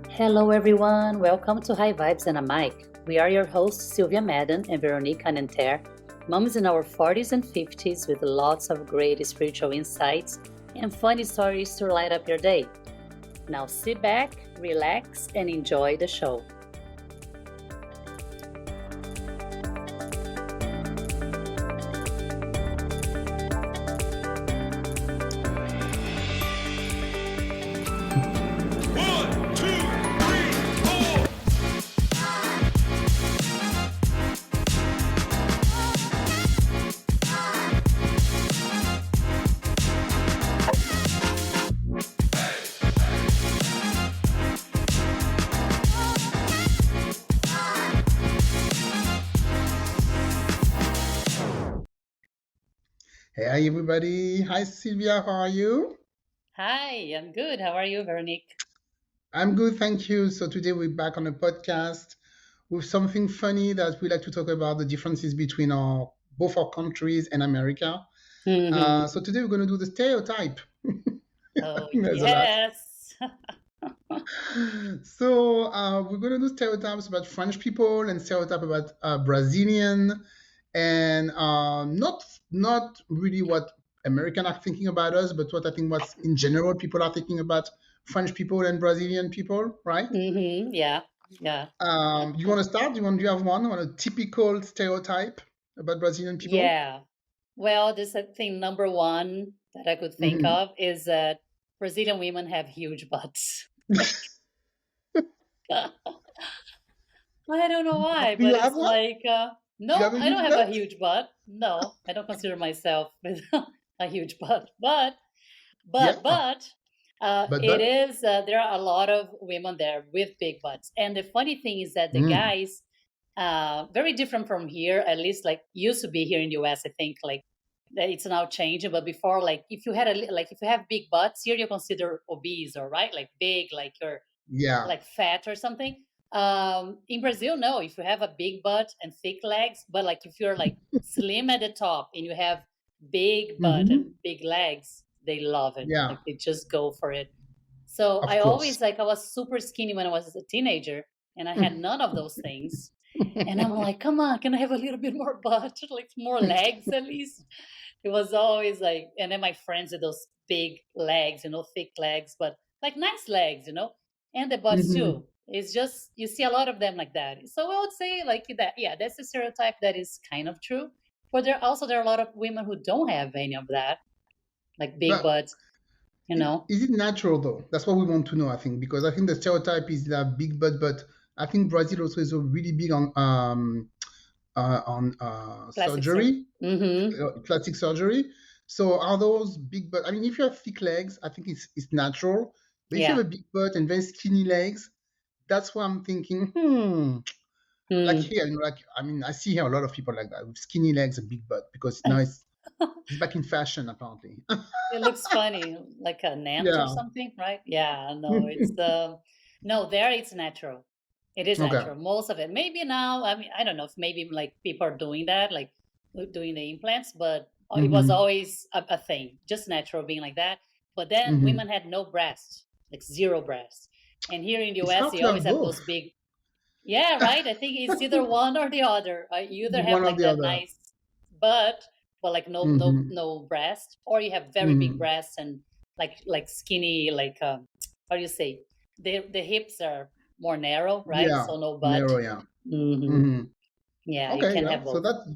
Hello, everyone. Welcome to High Vibes and a Mic. We are your hosts, Sylvia Madden and Veronique Anenter, moms in our 40s and 50s with lots of great spiritual insights and funny stories to light up your day. Now sit back, relax, and enjoy the show. Hey everybody. Hi Sylvia, how are you? Hi, I'm good. How are you, Veronique? I'm good, thank you. So today we're back on a podcast with something funny that we like to talk about the differences between our both our countries and America. So Mm-hmm. today we're going to do the stereotype. Oh, There's a lot. yes. So we're going to do stereotypes about French people and stereotype about Brazilian, and not really what American are thinking about us, but what I think what's in general people are thinking about French people and Brazilian people, right? Mm-hmm. Yeah, yeah, You want to start? Do you have one? Want a typical stereotype about Brazilian people? yeah. Well, this thing number one that I could think Hmm. of is that Brazilian women have huge butts. Like, I don't know why, Do but you have it's one? like, Do you no, have a I don't huge have a butt? huge butt. No, I don't consider myself with a huge butt. But, Yeah, but, but, it but. is, there are a lot of women there with big butts. And the funny thing is that the Mm. guys, very different from here, at least like used to be here in the US, I think, like that it's now changing. But before, like if you had like if you have big butts here, you consider obese, or right, like big, like you're Yeah. like fat or something. In Brazil, no. If you have a big butt and thick legs, but like if you're like slim at the top and you have big butt Hmm. and big legs, they love it. Yeah, Like they just go for it. So of I course. always like I was super skinny when I was a teenager, and I had none of those things. And I'm like, come on, can I have a little bit more butt, like more legs at least? It was always like, and then my friends with those big legs, thick legs, but like nice legs, and the butts Hmm. too. It's just you see a lot of them like that. So I would say like that, yeah, that's a stereotype that is kind of true. But there are a lot of women who don't have any of that, like big But butts, you know. is it natural though? That's what we want to know, I think, because I think the stereotype is that big butt, but I think Brazil also is really big on Plastic surgery. surgery, Mm-hmm. plastic surgery. So are those big butt? I mean, if you have thick legs, I think it's natural. But if you Yeah. have a big butt and very skinny legs, that's why I'm thinking, like Mm. here, like I mean, I see here a lot of people like that with skinny legs and big butt because now it's back in fashion apparently. It looks funny, like an ant or Yeah. something, right? Yeah, no, it's no, there it's natural. It is Okay. natural. Most of it. Maybe now, I mean, I don't know if maybe like people are doing that, like doing the implants, but it was Hmm. always a thing, just natural being like that. But then Hmm. women had no breasts, like zero breasts. And here in the It's US, hard they to always have have both, those big, yeah, right? I think it's either one or the other. You either have one or like the that other. nice butt, but like Hmm. no breast, or you have very big Hmm. breasts and like skinny, like how do you say? The hips are more narrow, right? Yeah, So no butt. narrow. Yeah. Hmm. Hmm. Yeah, you Okay. can Yeah. have So both. that's the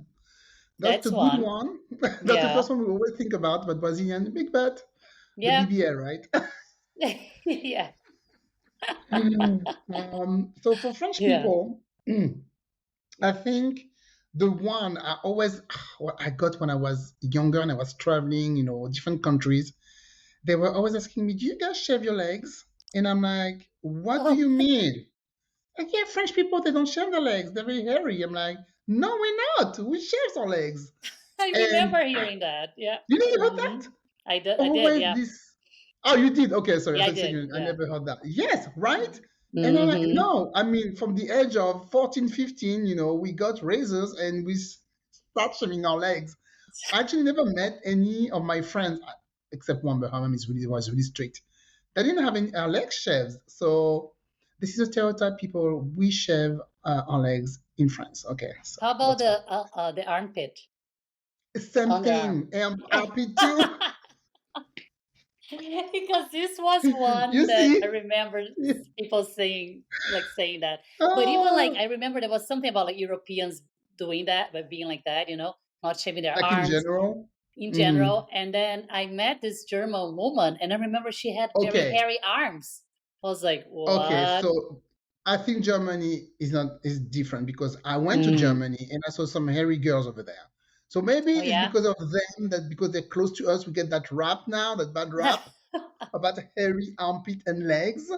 That's good one. one. That's the Yeah, first one we always think about. But Brazilian big butt, the yeah, BBL, right? yeah, So for French yeah. people, I think the one I always what I got when I was younger and I was traveling, different countries, they were always asking me, "Do you guys shave your legs?" And I'm like, "What do Oh, you mean?" Like, yeah, French people they don't shave their legs; they're very hairy. I'm like, "No, we're not. We shave our legs." I remember And hearing that. Yeah. you never heard Hmm. that? I did. Always Yeah. this. Oh, you did? Okay, sorry. I Yeah, I thought did. you, I Yeah. never heard that. Yes, right? And I'm like, Hmm. no, I mean, from the age of 14, 15, we got razors and we start shaving our legs. I actually never met any of my friends. except one, but her mom was really strict. They didn't have any leg shaves. So this is a stereotype. People we shave our legs in France. Okay, so How about that's fine. the armpit, Same underarm? thing. I'm happy too. Because this was one You that I see? remember people saying that. But even like Ah, I remember there was something about like Europeans doing that, but being like that, not shaving their like in arms general. in Mm, general. And then I met this German woman, and I remember she had very okay. hairy arms. I was like, Okay, what? so I think Germany is different because I went to Mm. Germany and I saw some hairy girls over there. So maybe Oh it's yeah. because of them that because they're close to us, we get that rap now, that bad rap about hairy armpit and legs.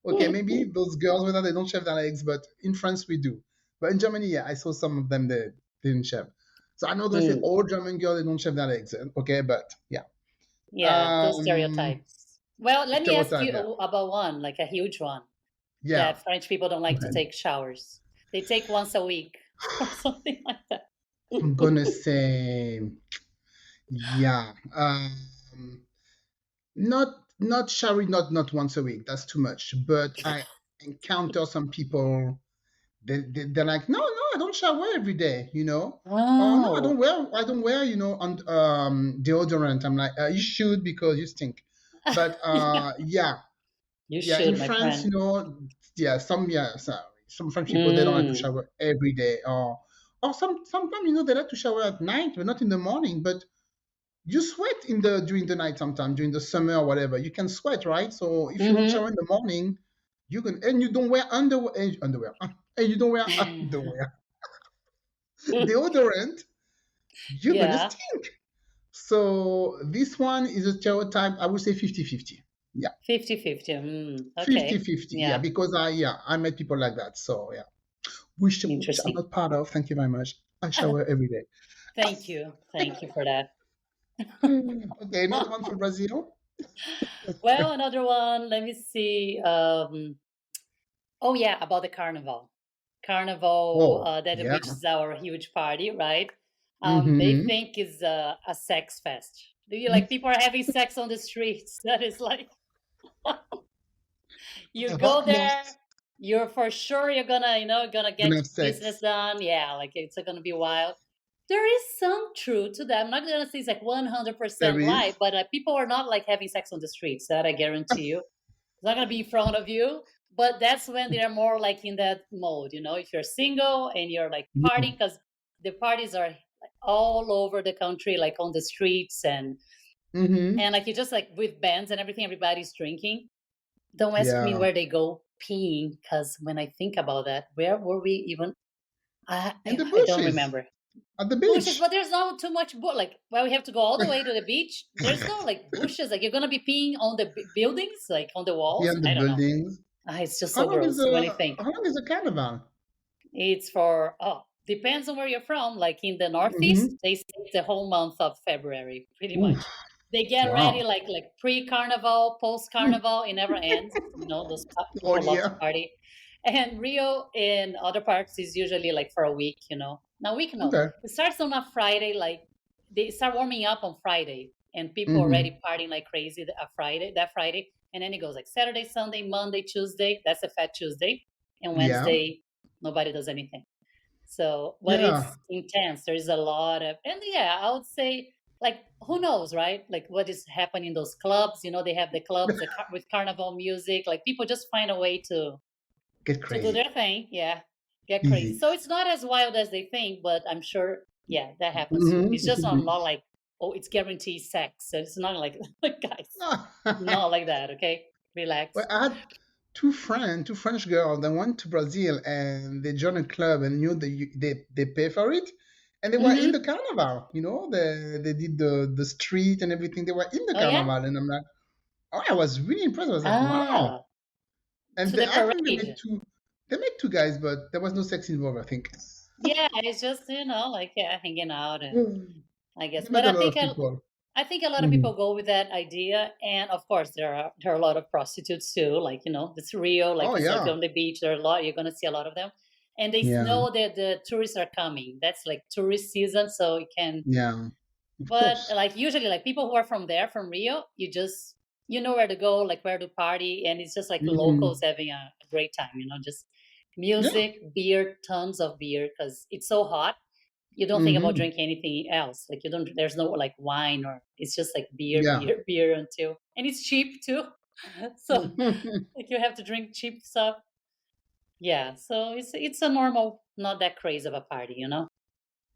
Okay, maybe those girls over there they don't shave their legs, but in France we do. But in Germany, yeah, I saw some of them that didn't shave. So I'm not gonna say Mm. all German girls they don't shave their legs. Okay, but yeah. Yeah, those Um, stereotypes. Well, let me ask stereotype, you yeah. about one, like a huge one, Yeah. that French people don't Go like to ahead. take showers. They take once a week or something like that. I'm gonna say, yeah. Not showering, not once a week. That's too much. But I encounter some people. They're like, no, no, I don't shower every day. Oh no, Oh, I don't wear, on deodorant. I'm like, you should because you stink. But yeah, yeah, you yeah. In should, my France, friend. yeah, some French people they don't like to Mm. shower every day, or sometimes they like to shower at night, but not in the morning. But you sweat in the during the night sometimes during the summer or whatever. You can sweat, right? So if you don't shower in the morning, you can and you don't wear underwear and you don't wear underwear deodorant, you're gonna Yeah, stink. So this one is a stereotype. I would say 50-50. Yeah, 50-50. Mm. Okay. 50-50. Yeah, Yeah, because I met people like that. So yeah, which I'm interesting. not part of. Thank you very much. I shower every day. Thank you. Thank you for that. Okay, another one for Brazil. Well, another one. Let me see. Oh yeah, about the carnival. Carnival, Oh that the yeah. beach is our huge party, right? They Mm-hmm. think is a sex fest. Do you like people are having sex on the streets? That is like you go Hot there, most you're for sure you're gonna gonna get gonna have business sex. done. Yeah, like it's gonna be wild. There is some truth to that. I'm not gonna say it's like There 100% lie, is. but people are not like having sex on the streets. That I guarantee you. It's not gonna be in front of you, but that's when they're more like in that mode. If you're single and you're like Yeah. partying, because the parties are like all over the country, like on the streets Mm-hmm. and like you just like with bands and everything, everybody's drinking. Don't ask me Yeah. where they go peeing, because when I think about that, where were we even? I In the I don't bushes remember. at the Bushes, beach. but there's not too much. Like, well, we have to go all the way to the beach. There's no like bushes. Like, you're gonna be peeing on the buildings, like on the Yeah, walls. in the I don't know. buildings. It's just How so long is gross when I the think. how long is the carnival? It's for depends on where you're from. Like in the Mm-hmm. Northeast, they say it's the whole month of February, pretty Ooh, much. They get ready wow. like pre-carnival, Mm. post-carnival. It never ends. Those Oh people love to yeah. party. And Rio in other parts is usually like for a week. Now week no, Okay. it starts on a Friday. Like they start warming up on Friday, and people Mm-hmm. already partying like crazy that Friday, and then it goes like Saturday, Sunday, Monday, Tuesday. That's a Fat Tuesday, and Yeah. Wednesday nobody does anything. So, but Yeah. it's intense. There's a lot of, and yeah, I would say, like, who knows, right? Like, what is happening in those clubs? They have the clubs with carnival music. Like, people just find a way Get to do crazy. their thing. Yeah, get crazy. Easy. So it's not as wild as they think, but I'm sure, yeah, that happens too. Mm-hmm. It's It just could not be. like, oh, it's guaranteed sex. So it's not like, guys, well, not like that. Okay, relax. I had two French girls that went to Brazil and they joined a club and knew they pay for it. And they were in the Mm-hmm. carnival, they did the street and everything. They were in the Oh yeah. carnival, and I'm like, oh, I was really impressed. I was like, wow. Ah, And to the I think parade. they made two guys, but there was no sex involved. I think Yeah, it's just like yeah, hanging out, and I guess. they But met a I lot think of people. I think a lot of Mhm. people go with that idea, and of course there are a lot of prostitutes too. Like it's Rio, like Oh you said, if you're yeah, on the beach, there are a lot. You're gonna see a lot of them, and they yeah, know that the tourists are coming. That's like tourist season, so you can yeah. Of But course. like usually, like people who are from there, from Rio, you know where to go, like where to party, and it's just like locals Hmm. having a great time. Just Yeah. music, beer, tons of beer because it's so hot. You don't think about Hmm. drinking anything else. Like you don't. There's no like wine or it's just like beer, Yeah. beer, beer until, and it's cheap too. So like you have to drink cheap stuff. Yeah. So it's a normal, not that crazy of a party.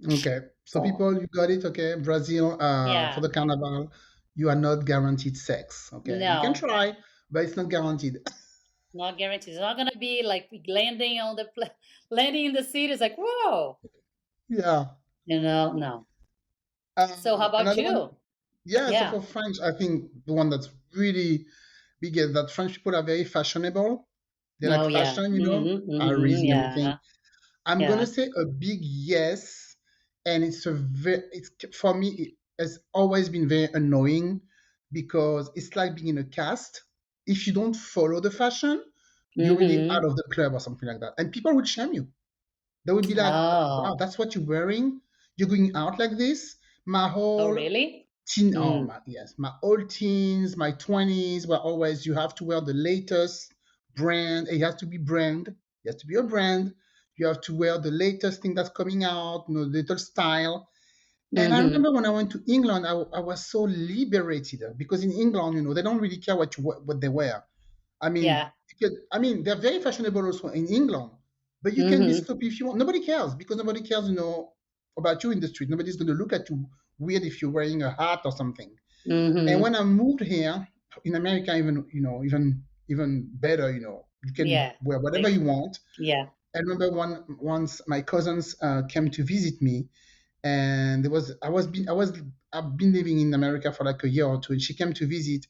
Okay. So So people, you got it. Okay. Brazil, for yeah. the carnival, you are not guaranteed sex. Okay. You can No. try, but it's not guaranteed. Not guaranteed. It's not gonna be like landing landing in the city. It's like whoa, Yeah. no. So how about Another one. you? Yeah. So Yeah. for French, I think the one that's really big is that French people are very fashionable. They like Oh yeah. fashion, Mm-hmm. Paris and everything. Yeah. I'm gonna Yeah. say a big yes, and it's for me. It has always been very annoying because it's like being in a cast. If you don't follow the fashion, you're really Mm-hmm. out of the club or something like that, and people would shame you. They would be like, "Wow, Oh. that's what you're wearing. You're going out like this." My Oh whole really? oh Mm. my yes, my old teens, my 20s were always you have to wear the latest brand. It has to be brand. It has to be a brand. You have to wear the latest thing that's coming out, little style. And I Mm-hmm. remember when I went to England, I was so liberated because in England, they don't really care what they wear. I mean, Yeah. they're very fashionable also in England, but you can be Mm-hmm. sloppy if you want. Nobody cares because nobody cares, about you in the street. Nobody's going to look at you weird if you're wearing a hat or something. And Mm-hmm. when I moved here in America, even better, you can Yeah. wear whatever Like you want. yeah. I remember once my cousins came to visit me, and there was I've been living in America for like a year or two, and she came to visit,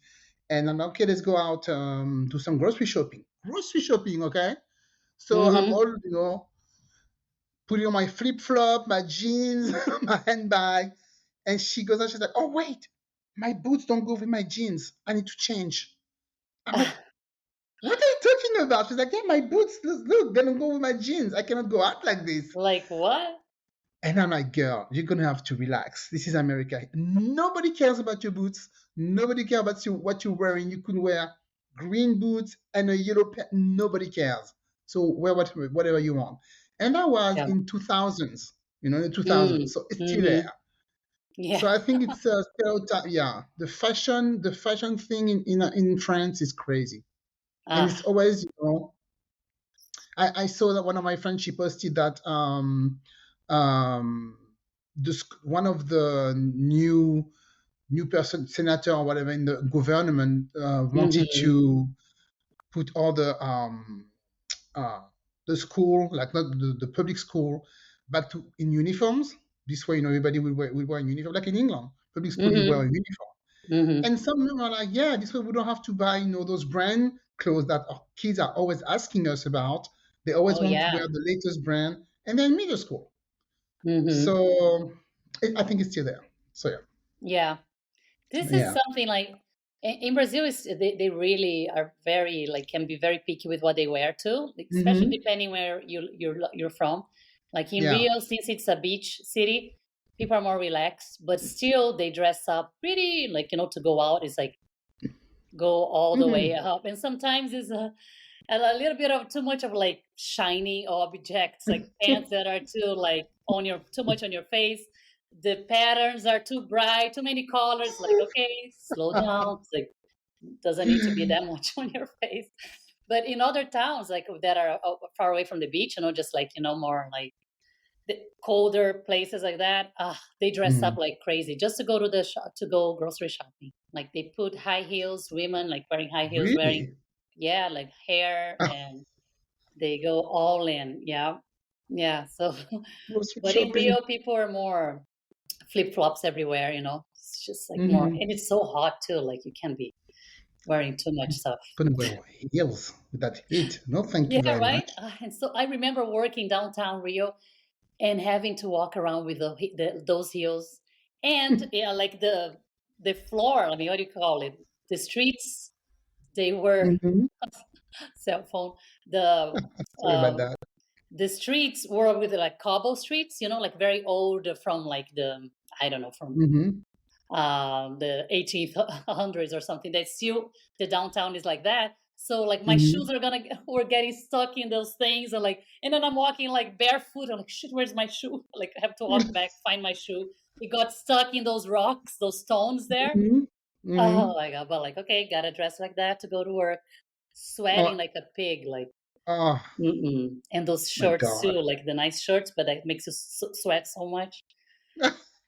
and I'm like, okay, let's go out, do some grocery shopping. Grocery shopping, okay. So I'm Mm-hmm. all putting on my flip flop, my jeans, my handbag, and she goes out. She's like, oh wait, my boots don't go with my jeans. I need to change. I'm like, what are you talking about? She's like, yeah, my boots, look, they don't go with my jeans. I cannot go out like this. Like what? And I'm like, girl, you're gonna have to relax. This is America. Nobody cares about your boots. Nobody cares about what you're wearing. You could wear green boots and a yellow pant. Nobody cares. So wear whatever you want. And that was Yeah. in 2000s, in the 2000s. Mm. So it's still Mm-hmm. there. Yeah. So I think it's a stereotype. Yeah, the fashion thing in France is crazy, and it's Ah. always, I saw that one of my friends, she posted that um, one of the new person, senator or whatever in the government, wanted Mm-hmm. to put all uh, the school, like not the public school, back to in uniforms. This way, everybody will wear a uniform, like in England. Public school, you wear a Mm-hmm. uniform. Mm-hmm. And some of them are like, yeah, this way we don't have to buy, those brand clothes that our kids are always asking us about. They always Oh want to yeah. wear the latest brand. And then middle school. Mm-hmm. So I think it's still there. So Yeah. This is yeah. something like in Brazil is they really are very like can be very picky with what they wear too, like, especially Hmm. depending where you're from. Like in Yeah. Rio, since it's a beach city, people are more relaxed, but still they dress up pretty like to go out is like go all the way Hmm. up, and sometimes it's a little bit of too much of like shiny objects, like pants that are too like on your too much on your face. The patterns are too bright, too many colors. Like, okay, slow down. It's like doesn't need to be that much on your face. But in other towns, like that are far away from the beach, just like more like the colder places like that, they dress up Hmm. like crazy just to go to the shop to go grocery shopping. Like they put high heels, women like wearing high heels, wearing Really? yeah, like hair, and they go all in. Yeah, yeah. So, Grocery but in shopping. Rio, people are more flip flops everywhere. It's just like more, Hmm. and it's so hot too. Like you can't be wearing too much stuff. Gonna wear heels with that heat. No, thank you Yeah, very right. much. And so I remember working downtown Rio and having to walk around with those heels, and yeah, like the floor. I mean, what do you call it? The streets. They were Hmm. cell phone. The Sorry about um, that. the streets were with like cobble streets, like very old from like the I don't know, from Mm-hmm. the 1800s or something. That still the downtown is like that. So like my shoes Mm-hmm. are gonna were getting stuck in those things, and like, and then I'm walking like barefoot. I'm like, shit, where's my shoe? Like I have to walk back, find my shoe. It got stuck in those rocks, those stones there. Mm-hmm. Oh Mm-hmm. my god! But like, okay, gotta dress like that to go to work, Oh, sweating like a pig, like. oh Mm-mm. And those my shirts too, God. like the nice shirts, but that makes you sweat so much.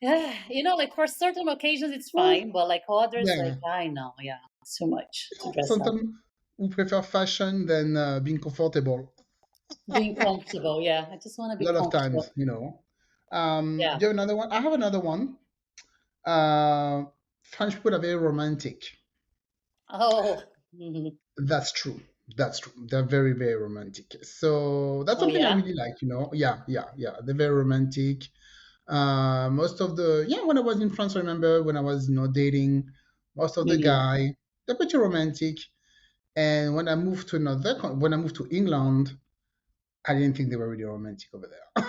Yeah, like for certain occasions it's Well, fine, but like others, like yeah. I know, yeah, it's too much to dress up. Sometimes we prefer fashion than being comfortable. Being comfortable, yeah. I just want to A be lot of times, comfortable. you know. Yeah. Do you have another one? I have another one. Uh, French people are very romantic. Oh. Mhm. That's true. That's true. They're very, very romantic. So that's Oh something I yeah. really like, you know. Yeah, yeah, yeah. They're very romantic. Most of the yeah, when I was in France, I remember when I was, dating, most of the Hmm. guy, they're pretty romantic. And when I moved to when I moved to England, I didn't think they were really romantic over there.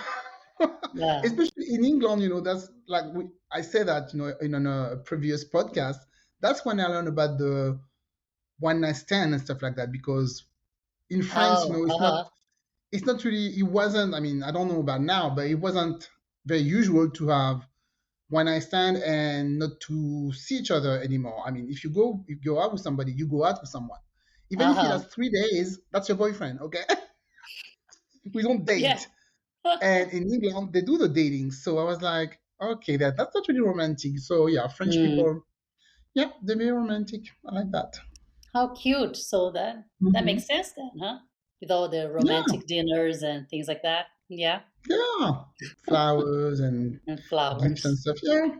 Yeah. Especially in England, that's like I say that, in a previous podcast. That's when I learned about the one night stand and stuff like that. Because in France, Oh, uh-huh. it's not really, it wasn't. I mean, I don't know about now, but it wasn't very usual to have one night stand and not to see each other anymore. I mean, if you go out with somebody, you go out with someone. Even if it Uh-huh. lasts 3 days, that's your boyfriend, okay? We don't Yeah. date. And in England, they do the dating. So I was like, okay, that's not really romantic. So yeah, French Mm. people, yeah, they're very romantic. I like that. How cute. So that Hmm. makes sense then, huh? With all the Yeah, romantic dinners and things like that. Yeah. yeah. Flowers and And gifts and flowers. stuff. Yeah.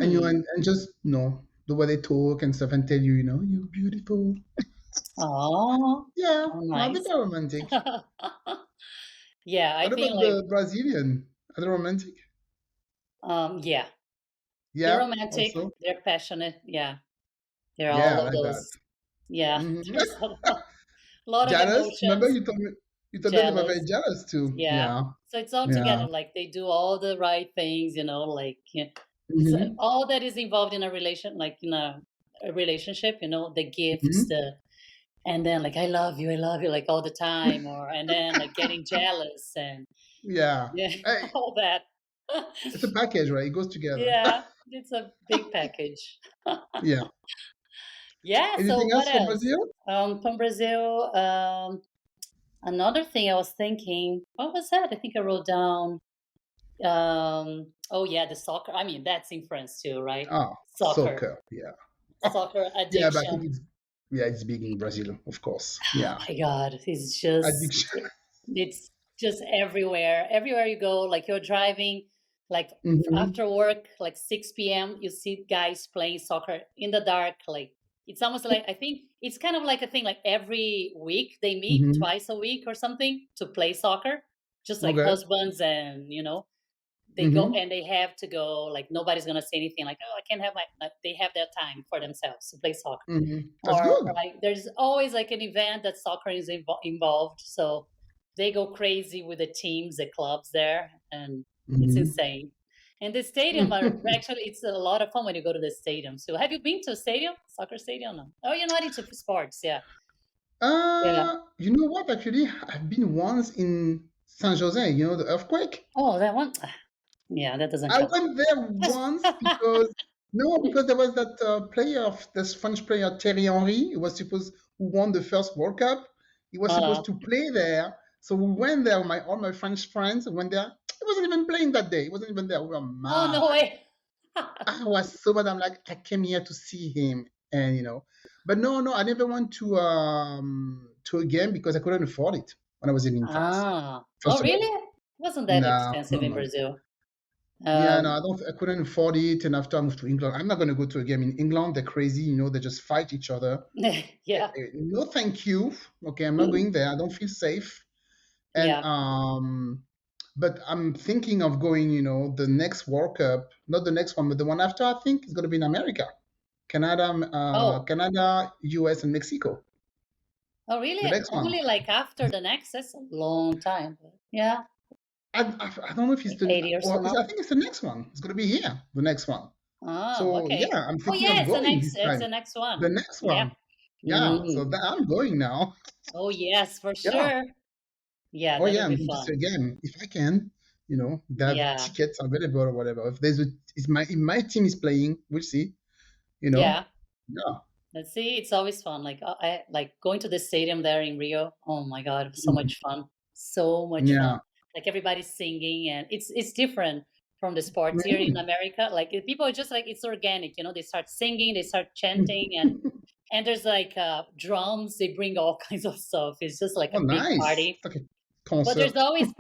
And Mm. and just, the way they talk and stuff and tell you, you're beautiful. Oh, Yeah, how no, they're nice. very romantic. Yeah, I What think about like the Brazilian? Are they romantic? yeah, they're Yeah, romantic, also. they're passionate, yeah. They're Yeah, I all of like that. those. Yeah, Hmm. there's a lot of Jealous? Remember emotions, you told me they were very jealous. jealous too. Yeah. Yeah, So it's all yeah. together, like they do all the right things, like yeah, so Hmm. all that is involved in a like in a relationship, the gifts, Hmm. and then like I love you like all the time, or and then like getting jealous and Yeah. yeah, Hey, all that. it's a package, right? It goes together. Yeah, it's a big package. Yeah. Yeah, so Anything what else from else? Brazil? From Brazil, another thing I was thinking, what was that? I think I wrote down, oh yeah, the soccer. I mean, that's in France too, right? Ah, Soccer. soccer. Yeah. Soccer Yeah, but I think addiction. it's big in Brazil, of course. Oh Yeah. my God, Addiction. it's just everywhere. Everywhere you go, like you're driving, like Hmm. after work, like 6 p.m., you see guys playing soccer in the dark. Like it's almost like, I think it's kind of like a thing, like every week they meet Hmm. twice a week or something to play soccer, just like Okay. husbands, and they go Hmm. and they have to go, like nobody's gonna say anything, like, oh, I can't have like, they have their time for themselves to play soccer. Hmm. That's Or good. like there's always like an event that soccer is involved, so they go crazy with the teams, the clubs there, and it's Hmm. insane. And the stadium are actually, it's a lot of fun when you go to the stadium. So have you been to a stadium, soccer stadium? No. Oh, you're not into sports. Yeah. Yeah. You know what? Actually, I've been once in San Jose. You know the earthquake. Oh, that one. Yeah, that doesn't I count. went there once because no, because there was that this French player Thierry Henry. Who won the first World Cup. He was uh, supposed to play there. So we went there. All my French friends went there. He wasn't even playing that day. He wasn't even there. We were oh no mad. way. I was so mad. I'm like, I came here to see him, and but no, no, I never went to a game because I couldn't afford it when I was in France. Ah, oh First of all, really? Wasn't that no, expensive no, in no. Brazil? Yeah, no, Um, I couldn't afford it. And after I moved to England, I'm not going to go to a game in England. They're crazy, they just fight each other. yeah. No, thank you. Okay, I'm not Mm, going there. I don't feel safe. And yeah. but I'm thinking of going. The next World Cup, not the next one, but the one after. I think is going to be in America. Oh, Canada, US, and Mexico. oh The really? next one. Only like after the next? That's a long time. Yeah. I don't know if it's Like the 80 or so I now. think it's the next one. It's gonna be here, the next one. Oh, So okay. yeah, I'm Oh, thinking yeah, of it's the going next. this It's time. the next The one. next Yeah. one. Yeah. So Hmm. I'm going now. Oh, yes, for Yeah. sure. Yeah, Oh yeah, that'll I'm be going to fun. say again if I can. They have Yeah. tickets available or whatever. If there's a, if my team is playing, we'll see. You know. Yeah. Yeah. Let's see. It's always fun. Like I like going to the stadium there in Rio. Oh my God, it was so Mhm. much fun. So much Yeah. fun. Like everybody's singing, and it's different from the sports here in Mhm. America. Like people are just like it's organic. They start singing, they start chanting, and there's like drums. They bring all kinds of stuff. It's just like Oh, a big nice. party. It's like a But there's concert. always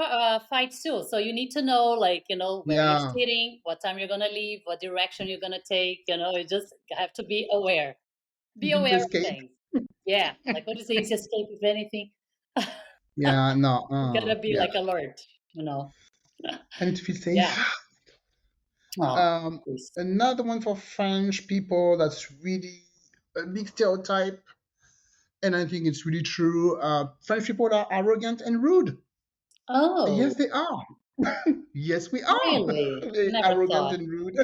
fights too. So you need to know, like, where you're Yeah. sitting, what time you're gonna leave, what direction you're gonna take. You just have to be aware. Be You aware of escape. things. Yeah, like what do you say? It's escape if anything. Yeah. No. You gotta be Yeah. like alert. I need to feel Yeah. safe. Oh, Um, please. Another one for French people that's really a big stereotype, and I think it's really true. French people are arrogant and rude. Yes, Oh, they are. Yes, we are. really? Very Never arrogant thought. and rude.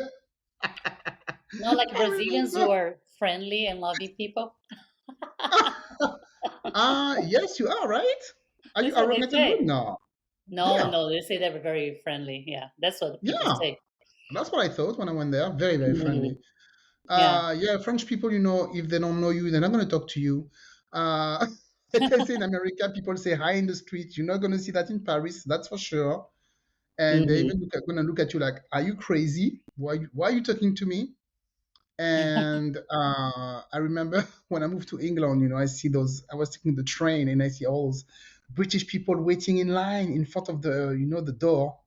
Not like I Brazilians who remember. are friendly and loving people. Yes, you are, right? Are you That's what they arrogant and rude? say. No. No, Yeah. no, they say they're very friendly. Yeah, that's what the people Yeah. say. That's what I thought when I went there. Very, very Mm, friendly. yeah. Yeah, French people, if they don't know you, they're not going to talk to you. Like I say in America, people say hi in the street. You're not going to see that in Paris, that's for sure. And they Hmm. even going to look at you like, "Are you crazy? Why are you talking to me?" And I remember when I moved to England, I see those. I was taking the train and I see all those British people waiting in line in front of the door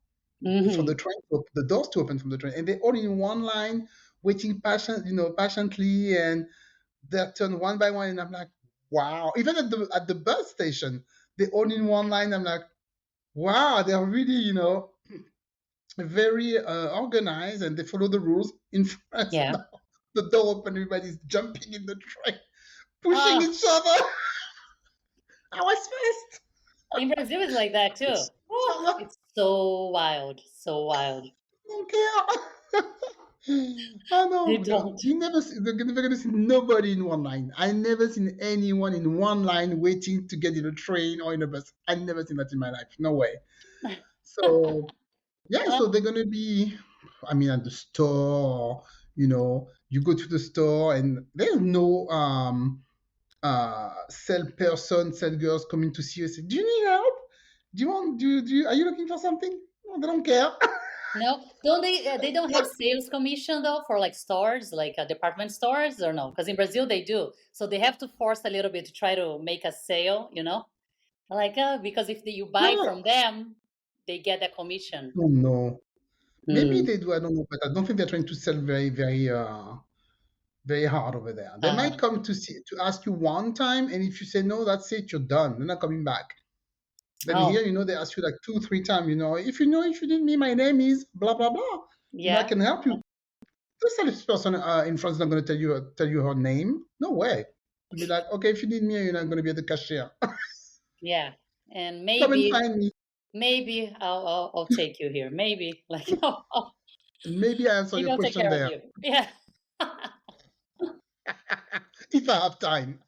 for the Hmm. train, the doors to open from the train, and they're all in one line, waiting patiently, and they're turned one by one, and I'm like, wow. Even at the bus station, they're all in one line. I'm like, wow, they're really, very organized, and they follow the rules. In France, Yeah. no, the door open, everybody's jumping in the train, pushing Ah, each other. I was first. in Brazil, it's like that too. Pushing each Oh, other. it's so wild, so wild. Don't care. I They know. don't. They're never gonna see nobody in one line. I never seen anyone in one line waiting to get in a train or in a bus. I never seen that in my life. No way. So yeah, so Oh, they're gonna be. I mean, at the store. You go to the store and there's no sell girls coming to see you. Say, do you need help? Do you want? Are you looking for something? No, they don't care. no, don't they? They don't have sales commission though for like stores, like department stores, or no? Because in Brazil they do. So they have to force a little bit to try to make a sale. Like because if you buy No, from them, they get a commission. oh no. Maybe Mm. they do, I don't know, but I don't think they're trying to sell very, very, very hard over there. They might Uh, come to ask you one time, and if you say no, that's it, you're done. They're not coming back. Then here, oh, they ask you like 2, 3 times. If you need me, my name is blah blah blah. I yeah, can help you. The salesperson in France is not going to tell you her name. No way. You'll be like, okay, if you need me, you're not going to be at the cashier. yeah, and Come and maybe, find me, maybe I'll take you here. Maybe like and maybe I answer maybe your I'll take question care of there you. Yeah, if I have time.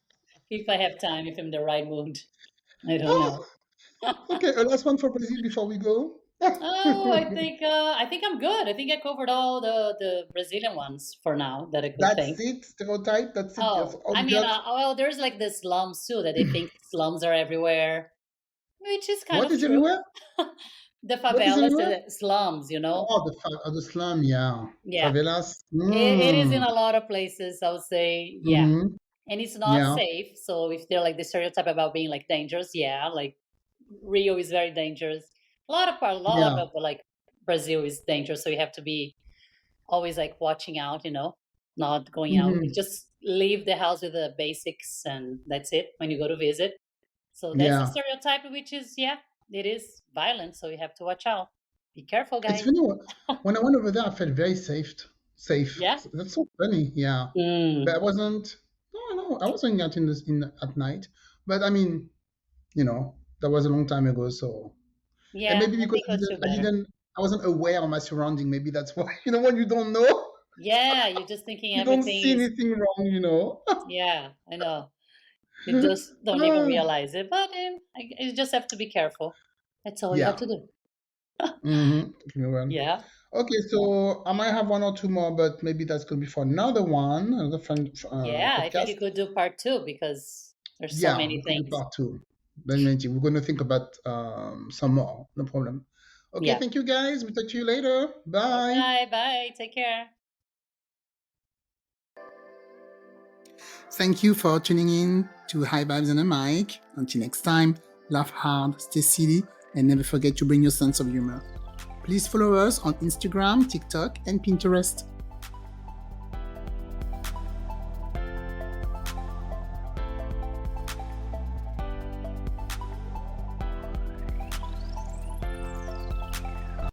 if I have time, if I'm in the right mood. I don't know. Oh, okay, a last one for Brazil before we go. Oh, I think I'm good. I think I covered all the Brazilian ones for now that I could That's think. it. Stereotype. That's it. That's Oh, all I you mean, got. well, there's like the slums too that they think slums are everywhere, which is kind What of is true. everywhere? The What is favelas, everywhere? the slums. Oh, the slum. Yeah, Yeah, favelas. it is in a lot of places. I would say, yeah, Mm-hmm. and it's not Yeah. safe. So if they're like the stereotype about being like dangerous, yeah, like Rio is very dangerous. A lot Yeah. of like Brazil is dangerous. So you have to be always like watching out, not going out. Mm-hmm. Just leave the house with the basics and that's it when you go to visit. So that's a Yeah. stereotype, which is, yeah, it is violent. So you have to watch out. Be careful, It's guys. funny. When I went over there, I felt very safe. Safe. Yeah. That's so funny. Yeah. But I Mm. wasn't. No, no, I wasn't out at night. But I mean, that was a long time ago. So Yeah, maybe I because think it would feel I better. didn't, I wasn't aware of my surrounding. Maybe that's why. When you don't know, Yeah, you're just thinking you don't everything see is. anything wrong. Yeah, I know. You just don't even realize it, but you just have to be careful. That's all you have Yeah. to do. Well, Yeah, okay, so I might have one or two more, but maybe that's going to be for another one, another fun yeah. I think podcast. you could do part two because there's so Yeah, many we could do things. part two. Then maybe we're going to think about some more. No problem. Okay, Yeah. thank you guys. We'll talk to you later. All Bye. right. Bye. Take care. Thank you for tuning in to High Vibes and a Mic. Until next time, laugh hard, stay silly, and never forget to bring your sense of humor. Please follow us on Instagram, TikTok, and Pinterest.